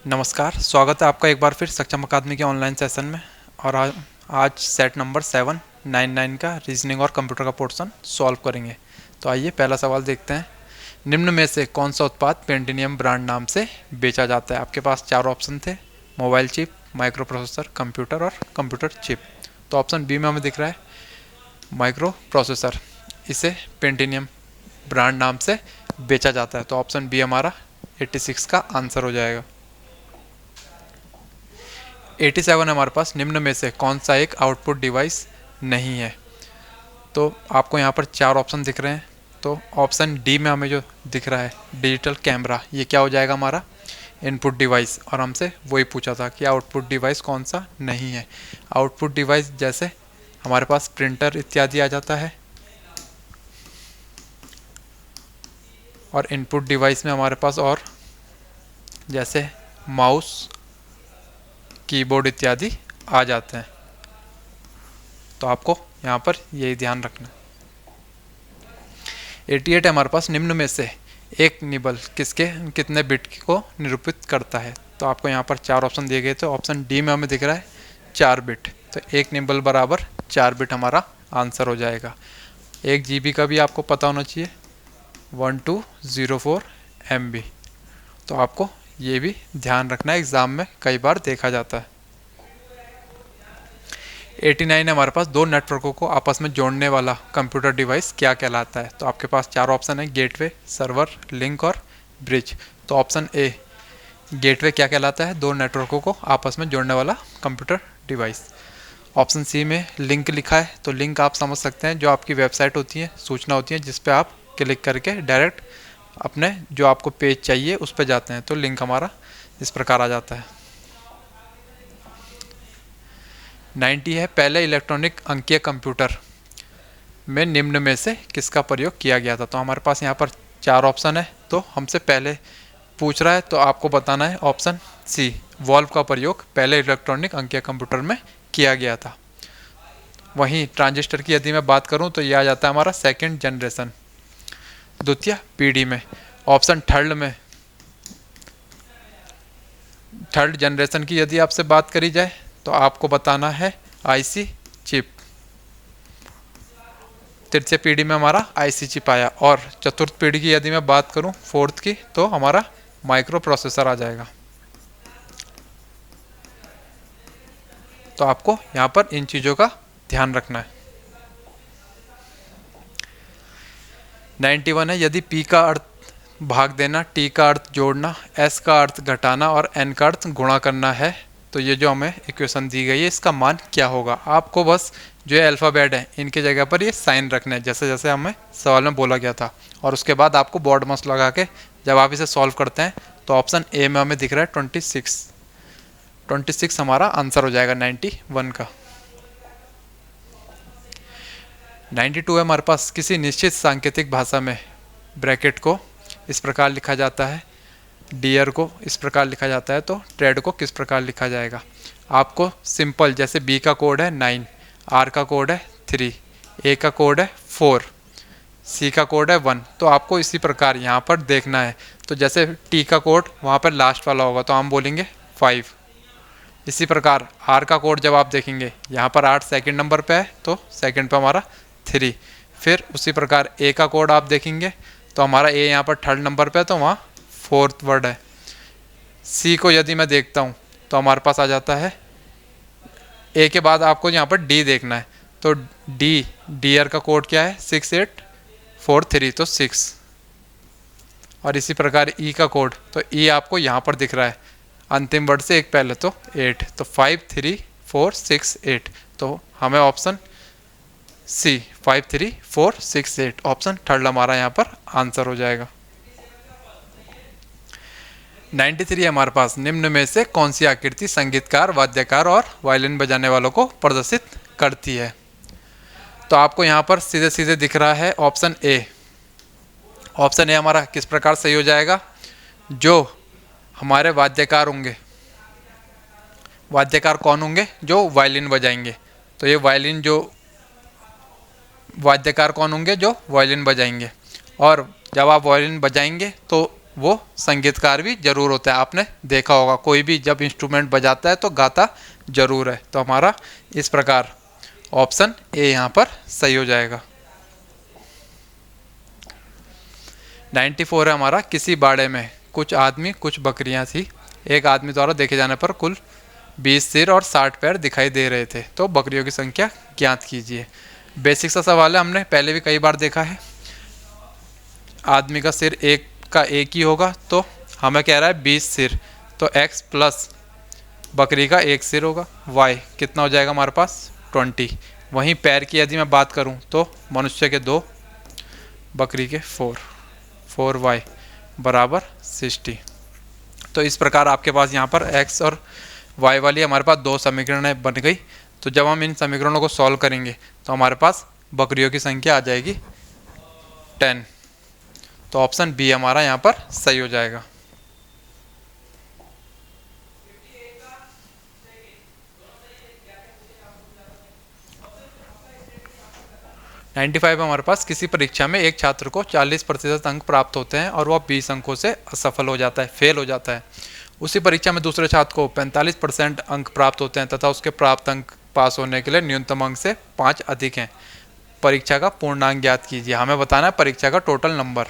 नमस्कार, स्वागत है आपका एक बार फिर सक्षम अकादमी के ऑनलाइन सेशन में। और आज सेट नंबर 799 का रीजनिंग और कंप्यूटर का पोर्शन सॉल्व करेंगे। तो आइए पहला सवाल देखते हैं। निम्न में से कौन सा उत्पाद पेंटिनियम ब्रांड नाम से बेचा जाता है? आपके पास चार ऑप्शन थे: mobile chip, micro processor, computer और कंप्यूटर चिप। तो ऑप्शन बी में हमें दिख रहा है माइक्रो प्रोसेसर, इसे पेंटिनियम ब्रांड नाम से बेचा जाता है। तो ऑप्शन बी हमारा 86 का आंसर हो जाएगा। 87 हमारे पास निम्न में से कौन सा एक आउटपुट डिवाइस नहीं है? तो आपको यहाँ पर चार ऑप्शन दिख रहे हैं। तो ऑप्शन डी में हमें जो दिख रहा है डिजिटल कैमरा, ये क्या हो जाएगा हमारा इनपुट डिवाइस। और हमसे वही पूछा था कि आउटपुट डिवाइस कौन सा नहीं है। आउटपुट डिवाइस जैसे हमारे पास प्रिंटर इत्यादि आ जाता है, और इनपुट डिवाइस में हमारे पास और जैसे माउस, कीबोर्ड इत्यादि आ जाते हैं। तो आपको यहाँ पर यही ध्यान रखना। 88 हमारे पास निम्न में से एक निबल कितने बिट को निरूपित करता है? तो आपको यहाँ पर चार ऑप्शन दिए गए थे। ऑप्शन डी में हमें दिख रहा है 4 बिट। तो एक निबल बराबर 4 बिट हमारा आंसर हो जाएगा। 1 GB का भी आपको पता होना चाहिए, 1204 MB। तो आपको ये भी ध्यान रखना है, एग्ज़ाम में कई बार देखा जाता है। 89 हमारे पास दो नेटवर्कों को आपस में जोड़ने वाला कंप्यूटर डिवाइस क्या कहलाता है? तो आपके पास चार ऑप्शन है: गेटवे, सर्वर, लिंक और ब्रिज। तो ऑप्शन ए गेटवे क्या कहलाता है? दो नेटवर्कों को आपस में जोड़ने वाला कंप्यूटर डिवाइस। ऑप्शन सी में लिंक लिखा है, तो लिंक आप समझ सकते हैं जो आपकी वेबसाइट होती है, सूचना होती है, जिस पे आप क्लिक करके डायरेक्ट अपने जो आपको पेज चाहिए उस पर जाते हैं। तो लिंक हमारा इस प्रकार आ जाता है। 90 है पहले इलेक्ट्रॉनिक अंकीय कंप्यूटर में निम्न में से किसका प्रयोग किया गया था? तो हमारे पास यहाँ पर चार ऑप्शन है, तो हमसे पहले पूछ रहा है तो आपको बताना है ऑप्शन सी, वॉल्व का प्रयोग पहले इलेक्ट्रॉनिक अंकीय कंप्यूटर में किया गया था। वहीं ट्रांजिस्टर की यदि मैं बात करूं तो यह आ जाता है हमारा सेकंड जनरेशन, द्वितीय पीढ़ी में। ऑप्शन थर्ड जनरेशन की यदि आपसे बात करी जाए तो आपको बताना है आईसी चिप। तृतीय पीढ़ी में हमारा आईसी चिप आया। और चतुर्थ पीढ़ी की यदि मैं बात करूं, फोर्थ की, तो हमारा माइक्रो प्रोसेसर आ जाएगा। तो आपको यहाँ पर इन चीज़ों का ध्यान रखना है। 91 है यदि P का अर्थ भाग देना, T का अर्थ जोड़ना, S का अर्थ घटाना और N का अर्थ गुणा करना है, तो ये जो हमें इक्वेशन दी गई है इसका मान क्या होगा? आपको बस जो है अल्फ़ाबेट है इनके जगह पर ये साइन रखना है, जैसे जैसे हमें सवाल में बोला गया था। और उसके बाद आपको बोर्ड मास लगा के जब आप इसे सॉल्व करते हैं तो ऑप्शन ए में हमें दिख रहा है 26 हमारा आंसर हो जाएगा 91 का। 92 है हमारे पास किसी निश्चित सांकेतिक भाषा में ब्रैकेट को इस प्रकार लिखा जाता है, डियर को इस प्रकार लिखा जाता है, तो ट्रेड को किस प्रकार लिखा जाएगा? आपको सिंपल, जैसे बी का कोड है 9, आर का कोड है 3, ए का कोड है 4, सी का कोड है 1, तो आपको इसी प्रकार यहाँ पर देखना है। तो जैसे टी का कोड वहाँ पर लास्ट वाला होगा तो हम बोलेंगे 5। इसी प्रकार आर का कोड जब आप देखेंगे यहाँ पर 8 सेकंड नंबर पे है तो सेकंड पे हमारा 3। फिर उसी प्रकार ए का कोड आप देखेंगे तो हमारा ए यहाँ पर थर्ड नंबर पे है तो वहाँ फोर्थ वर्ड है। सी को यदि मैं देखता हूँ तो हमारे पास आ जाता है, ए के बाद आपको यहाँ पर डी देखना है, तो डीआर का कोड क्या है 6843, तो 6। और इसी प्रकार ई का कोड, तो ई आपको यहाँ पर दिख रहा है अंतिम वर्ड से एक पहले, तो 8, तो 5 3 4 6 8। तो हमें ऑप्शन सी 5 3 4 6 8 ऑप्शन थर्ड हमारा यहाँ पर आंसर हो जाएगा। 93 हमारे पास निम्न में से कौन सी आकृति संगीतकार, वाद्यकार और वायलिन बजाने वालों को प्रदर्शित करती है? तो आपको यहाँ पर सीधे सीधे दिख रहा है ऑप्शन ए। ऑप्शन ए हमारा किस प्रकार सही हो जाएगा? जो हमारे वाद्यकार होंगे, वाद्यकार कौन होंगे? जो वायलिन बजाएंगे। तो ये वायलिन जो वाद्यकार कौन होंगे? जो वायलिन बजाएंगे। और जब आप वायलिन बजाएंगे तो वो संगीतकार भी ज़रूर होता है। आपने देखा होगा कोई भी जब इंस्ट्रूमेंट बजाता है तो गाता ज़रूर है। तो हमारा इस प्रकार ऑप्शन ए यहाँ पर सही हो जाएगा। 94 है हमारा, किसी बाड़े में कुछ आदमी कुछ बकरियां थी। एक आदमी द्वारा देखे जाने पर कुल 20 सिर और 60 पैर दिखाई दे रहे थे, तो बकरियों की संख्या ज्ञात कीजिए। बेसिक सा सवाल है, हमने पहले भी कई बार देखा है। आदमी का सिर एक का एक ही होगा, तो हमें कह रहा है 20 सिर, तो x प्लस बकरी का एक सिर होगा, y कितना हो जाएगा हमारे पास 20। वहीं पैर की यदि मैं बात करूं तो मनुष्य के 2, बकरी के 4y बराबर 60। तो इस प्रकार आपके पास यहाँ पर x और y वाली हमारे पास दो समीकरणें बन गई। तो जब हम इन समीकरणों को सॉल्व करेंगे तो हमारे पास बकरियों की संख्या आ जाएगी 10। तो ऑप्शन बी हमारा यहाँ पर सही हो जाएगा। 95 हमारे पास, किसी परीक्षा में एक छात्र को 40% अंक प्राप्त होते हैं और वह 20 अंकों से असफल हो जाता है, फेल हो जाता है। उसी परीक्षा में दूसरे छात्र को 45% अंक प्राप्त होते हैं तथा उसके प्राप्त अंक पास होने के लिए न्यूनतम अंक से 5 अधिक हैं। परीक्षा का पूर्णांक ज्ञात कीजिए। हमें बताना है परीक्षा का टोटल नंबर।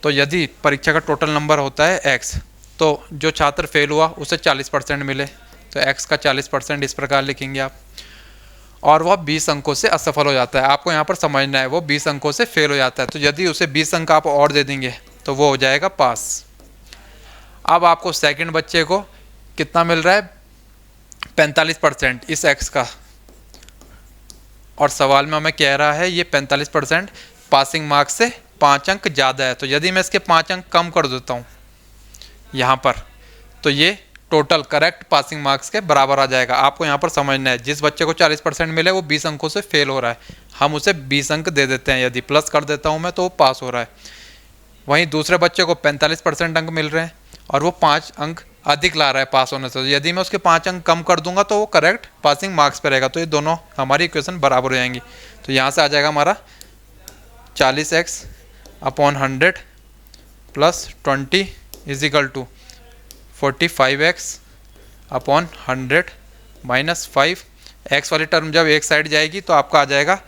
तो यदि परीक्षा का टोटल नंबर होता है x, तो जो छात्र फेल हुआ उसे 40% मिले, तो x का 40% इस प्रकार लिखेंगे आप। और वह 20 अंकों से असफल हो जाता है। आपको यहाँ पर समझना है वो 20 अंकों से फेल हो जाता है, तो यदि उसे 20 अंक आप और दे देंगे तो वो हो जाएगा पास। अब आपको सेकंड बच्चे को कितना मिल रहा है 45% इस x का, और सवाल में हमें कह रहा है ये 45% पासिंग मार्क्स से 5 अंक ज़्यादा है। तो यदि मैं इसके 5 अंक कम कर देता हूँ यहाँ पर, तो ये टोटल करेक्ट पासिंग मार्क्स के बराबर आ जाएगा। आपको यहाँ पर समझना है जिस बच्चे को 40% मिले वो 20 अंकों से फेल हो रहा है, हम उसे 20 अंक दे देते हैं। यदि प्लस कर देता हूँ मैं तो वो पास हो रहा है। वहीं दूसरे बच्चे को 45% अंक मिल रहे हैं और वो 5 अंक अधिक ला रहा है पास होने से, तो यदि मैं उसके 5 अंक कम कर दूंगा तो वो करेक्ट पासिंग मार्क्स पे रहेगा। तो ये दोनों हमारी इक्वेशन बराबर हो जाएंगी। तो यहाँ से आ जाएगा हमारा 40x/100 plus 20 equal to 45x/100 minus 5। x वाली टर्म जब एक साइड जाएगी तो आपका आ जाएगा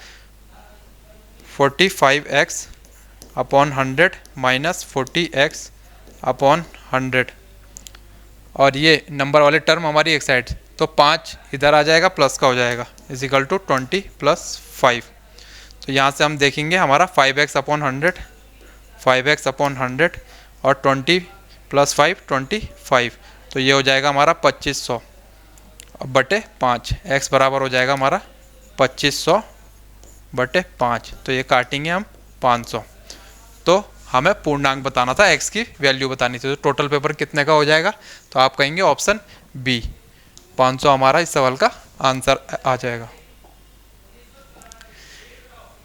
45x/100 माइनस 40x/100, और ये नंबर वाली टर्म हमारी एक साइड, तो 5 इधर आ जाएगा प्लस का हो जाएगा इजिकल टू 20 प्लस 5। तो यहाँ से हम देखेंगे हमारा 5x/100 और 20 प्लस 5 25, तो ये हो जाएगा हमारा 2500 बटे 5। x बराबर हो जाएगा हमारा 2500 बटे 5, तो ये काटेंगे हम 500। तो हमें पूर्णांक बताना था, x की वैल्यू बतानी थी। तो टोटल पेपर कितने का हो जाएगा, तो आप कहेंगे ऑप्शन बी 500 हमारा इस सवाल का आंसर आ जाएगा।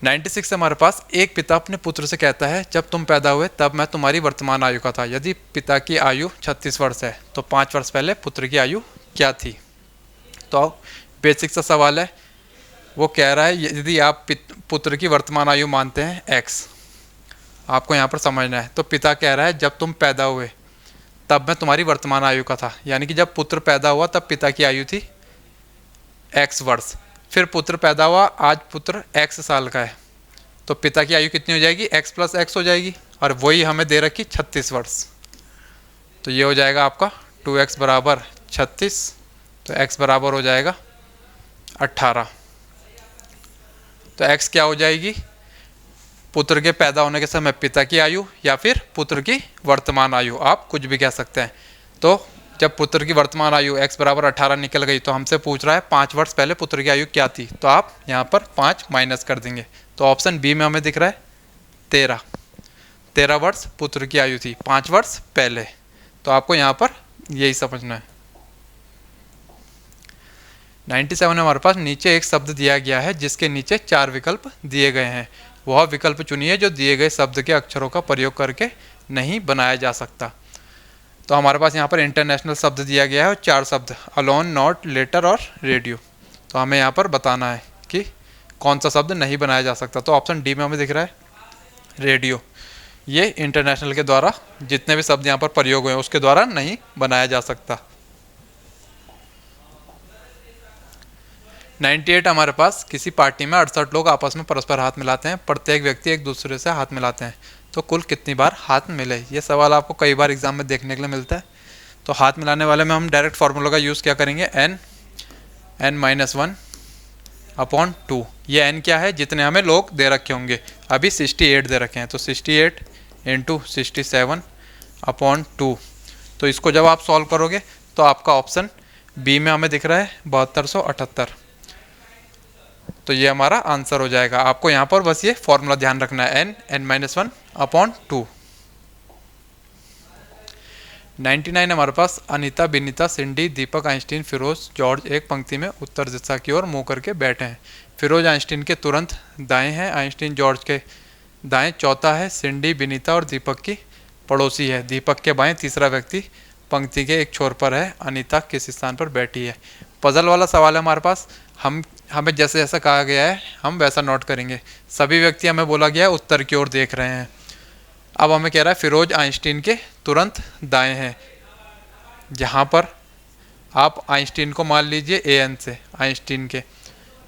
96 हमारे पास, एक पिता अपने पुत्र से कहता है जब तुम पैदा हुए तब मैं तुम्हारी वर्तमान आयु का था। यदि पिता की आयु 36 वर्ष है तो 5 वर्ष पहले पुत्र की आयु क्या थी। तो बेसिक सा सवाल है, वो कह रहा है यदि आप पुत्र की वर्तमान आयु मानते हैं x, आपको यहाँ पर समझना है। तो पिता कह रहा है जब तुम पैदा हुए तब मैं तुम्हारी वर्तमान आयु का था, यानी कि जब पुत्र पैदा हुआ तब पिता की आयु थी x वर्ष। फिर पुत्र पैदा हुआ, आज पुत्र x साल का है, तो पिता की आयु कितनी हो जाएगी x प्लस x हो जाएगी, और वही हमें दे रखी 36 वर्ष। तो ये हो जाएगा आपका 2x बराबर 36, तो x बराबर हो जाएगा 18। तो x क्या हो जाएगी, पुत्र के पैदा होने के समय पिता की आयु या फिर पुत्र की वर्तमान आयु, आप कुछ भी कह सकते हैं। तो जब पुत्र की वर्तमान आयु x बराबर 18 निकल गई तो हमसे पूछ रहा है 5 वर्ष पहले पुत्र की आयु क्या थी, तो आप यहाँ पर 5 माइनस कर देंगे। तो ऑप्शन बी में हमें दिख रहा है 13 वर्ष पुत्र की आयु थी 5 वर्ष पहले। तो आपको यहाँ पर यही समझना है। 97 हमारे पास, नीचे एक शब्द दिया गया है जिसके नीचे 4 विकल्प दिए गए हैं, वह विकल्प चुनिए जो दिए गए शब्द के अक्षरों का प्रयोग करके नहीं बनाया जा सकता। तो हमारे पास यहाँ पर इंटरनेशनल शब्द दिया गया है और 4 शब्द अलोन, नॉट, लेटर और रेडियो। तो हमें यहाँ पर बताना है कि कौन सा शब्द नहीं बनाया जा सकता। तो ऑप्शन डी में हमें दिख रहा है रेडियो, ये इंटरनेशनल के द्वारा जितने भी शब्द यहाँ पर प्रयोग हुए हैं उसके द्वारा नहीं बनाया जा सकता। 98 हमारे पास किसी पार्टी में 68 लोग आपस में परस्पर हाथ मिलाते हैं, प्रत्येक व्यक्ति एक दूसरे से हाथ मिलाते हैं, तो कुल कितनी बार हाथ मिले। ये सवाल आपको कई बार एग्जाम में देखने के लिए मिलता है। तो हाथ मिलाने वाले में हम डायरेक्ट फार्मूला का यूज़ क्या करेंगे, n-1 अपॉन 2। ये n क्या है, जितने हमें लोग दे रखे होंगे। अभी 68 दे रखे हैं, तो 68 इंटू 67 अपॉन 2। तो इसको जब आप सॉल्व करोगे तो आपका ऑप्शन बी में हमें दिख रहा है 7278। तो ये हमारा आंसर हो जाएगा। आपको यहाँ पर बस ये फॉर्मूला ध्यान रखना है, n-1 अपॉन 2। 99 हमारे पास अनीता, बिनीता, सिंडी, दीपक, आइंस्टीन, फिरोज, जॉर्ज एक पंक्ति में उत्तर दिशा की ओर मुँह करके बैठे हैं। फिरोज आइंस्टीन के तुरंत दाएं हैं, आइंस्टीन जॉर्ज के दाएं चौथा है, सिंडी बिनीता और दीपक की पड़ोसी है, दीपक के बाएं तीसरा व्यक्ति पंक्ति के एक छोर पर है, अनीता किस स्थान पर बैठी है। पजल वाला सवाल है हमारे पास। हमें जैसे जैसा कहा गया है हम वैसा नोट करेंगे। सभी व्यक्ति हमें बोला गया है उत्तर की ओर देख रहे हैं। अब हमें कह रहा है फिरोज आइंस्टीन के तुरंत दाएं हैं। जहाँ पर आप आइंस्टीन को मान लीजिए an से, आइंस्टीन के,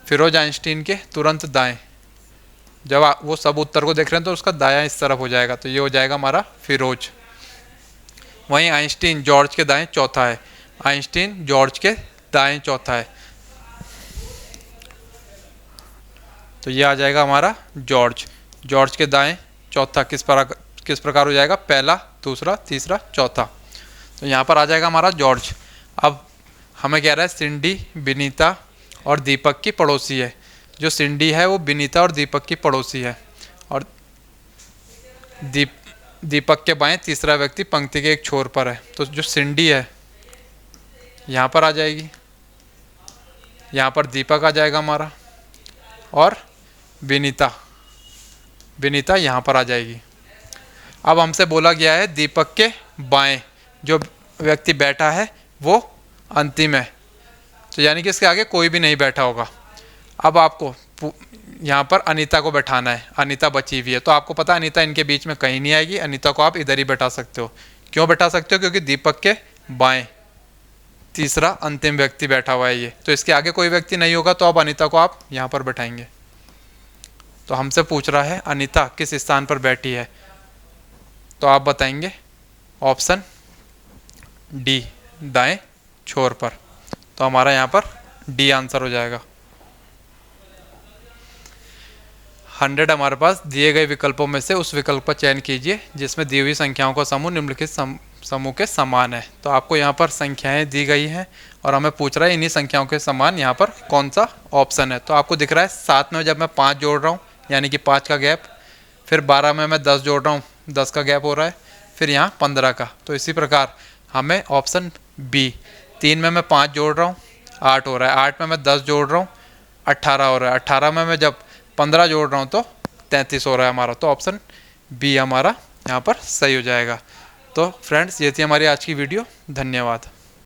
फिरोज आइंस्टीन के तुरंत दाएं। जब वो सब उत्तर को देख रहे हैं तो उसका दायां इस तरफ हो जाएगा, तो ये हो जाएगा हमारा फिरोज। वहीं आइंस्टीन जॉर्ज के दाएं चौथा है, आइंस्टीन जॉर्ज के दाएं चौथा है, तो ये आ जाएगा हमारा जॉर्ज। जॉर्ज के दाएं चौथा किस प्रकार हो जाएगा, पहला, दूसरा, तीसरा, चौथा। तो यहाँ पर आ जाएगा हमारा जॉर्ज। अब हमें कह रहा है सिंडी बिनीता और दीपक की पड़ोसी है। जो सिंडी है वो बिनीता और दीपक की पड़ोसी है, और दीपक के बाएं तीसरा व्यक्ति पंक्ति के एक छोर पर है। तो जो सिंडी है यहाँ पर आ जाएगी, यहाँ पर दीपक आ जाएगा हमारा, और बिनीता यहाँ पर आ जाएगी। अब हमसे बोला गया है दीपक के बाएं जो व्यक्ति बैठा है वो अंतिम है, तो यानी कि इसके आगे कोई भी नहीं बैठा होगा। अब आपको यहाँ पर अनीता को बैठाना है, अनीता बची हुई है, तो आपको पता है अनीता इनके बीच में कहीं नहीं आएगी, अनीता को आप इधर ही बैठा सकते हो। क्यों बैठा सकते हो, क्योंकि दीपक के बाएं तीसरा अंतिम व्यक्ति बैठा हुआ है ये, तो इसके आगे कोई व्यक्ति नहीं होगा, तो अब अनीता को आप यहाँ पर बैठाएंगे। तो हमसे पूछ रहा है अनीता किस स्थान पर बैठी है, तो आप बताएंगे ऑप्शन डी, दाएं छोर पर। तो हमारा यहाँ पर डी आंसर हो जाएगा। 100 हमारे पास दिए गए विकल्पों में से उस विकल्प का चयन कीजिए जिसमें दी हुई संख्याओं का समूह निम्नलिखित समूह के समान है। तो आपको यहाँ पर संख्याएं दी गई हैं और हमें पूछ रहा है इन्हीं संख्याओं के समान यहाँ पर कौन सा ऑप्शन है। तो आपको दिख रहा है 7 में जब मैं 5 जोड़ रहा हूँ यानी कि 5 का गैप, फिर 12 में मैं 10 जोड़ रहा हूँ, 10 का गैप हो रहा है, फिर यहाँ 15 का। तो इसी प्रकार हमें ऑप्शन बी, 3 में मैं 5 जोड़ रहा हूँ 8 हो रहा है, 8 में मैं 10 जोड़ रहा हूँ 18 हो रहा है, 18 में मैं जब 15 जोड़ रहा हूँ तो 33 हो रहा है हमारा। तो ऑप्शन बी हमारा यहाँ पर सही हो जाएगा। तो फ्रेंड्स ये थी हमारी आज की वीडियो। धन्यवाद।